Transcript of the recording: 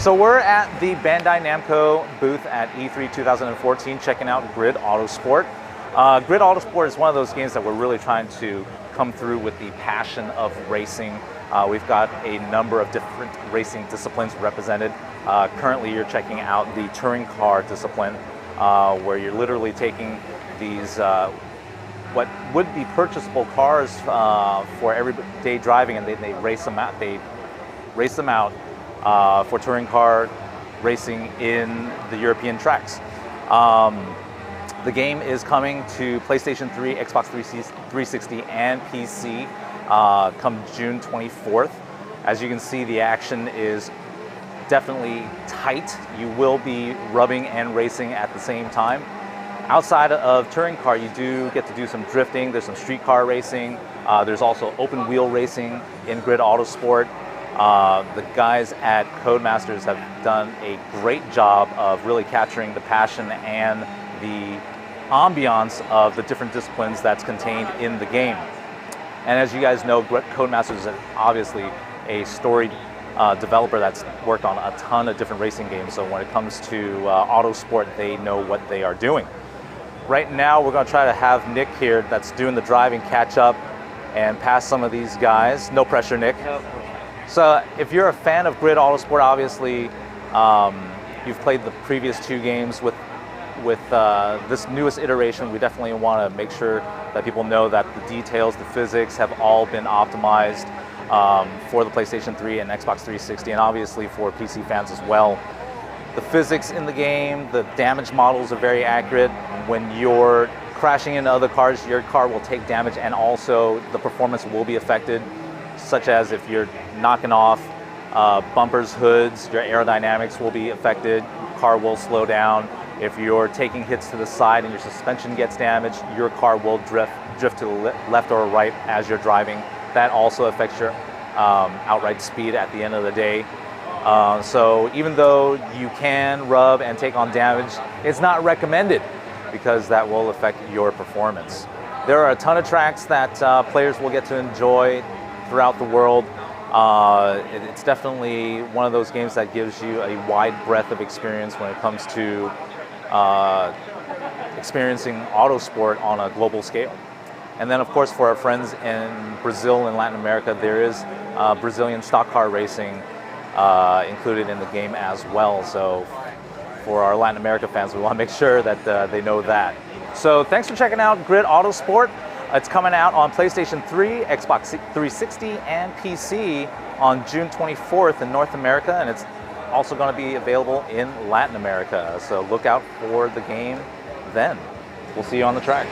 So we're at the Bandai Namco booth at E3 2014 checking out GRID Autosport. GRID Autosport is one of those games that we're really trying to come through with the passion of racing. We've got a number of different racing disciplines represented. Currently you're checking out the touring car discipline, where you're literally taking these what would be purchasable cars for everyday driving, and they race them out. They race them out for touring car racing in the European tracks. The game is coming to PlayStation 3, Xbox 360, and PC come June 24th. As you can see, the action is definitely tight. You will be rubbing and racing at the same time. Outside of touring car, you do get to do some drifting. There's some street car racing. There's also open wheel racing in GRID Autosport. The guys at Codemasters have done a great job of really capturing the passion and the ambiance of the different disciplines that's contained in the game. And as you guys know, Codemasters is obviously a storied developer that's worked on a ton of different racing games. So when it comes to Autosport, they know what they are doing. Right now, we're going to try to have Nick here that's doing the driving catch up and pass some of these guys. No pressure, Nick. No. So if you're a fan of GRID Autosport, obviously you've played the previous two games. With this newest iteration, we definitely want to make sure that people know that the details, the physics have all been optimized for the PlayStation 3 and Xbox 360, and obviously for PC fans as well. The physics in the game, the damage models are very accurate. When you're crashing into other cars, your car will take damage, and also the performance will be affected, such as if you're knocking off bumpers, hoods, your aerodynamics will be affected, your car will slow down. If you're taking hits to the side and your suspension gets damaged, your car will drift to the left or right as you're driving. That also affects your outright speed at the end of the day. So even though you can rub and take on damage, it's not recommended because that will affect your performance. There are a ton of tracks that players will get to enjoy throughout the world. It's definitely one of those games that gives you a wide breadth of experience when it comes to experiencing Autosport on a global scale. And then of course for our friends in Brazil and Latin America, there is Brazilian stock car racing included in the game as well. So for our Latin America fans, we want to make sure that they know that. So thanks for checking out GRID Autosport. It's coming out on PlayStation 3, Xbox 360, and PC on June 24th in North America, and it's also going to be available in Latin America. So look out for the game then. We'll see you on the track.